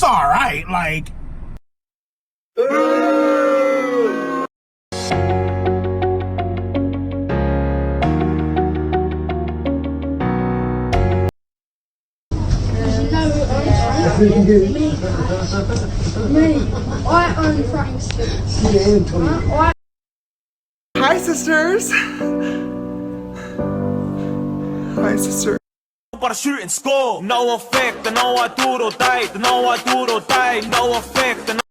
it's all right. Like. I own Frank's. Hi, sisters. Hi, sister. Para shoot and score. No effect, no I do or die. No I do or die. No effect, no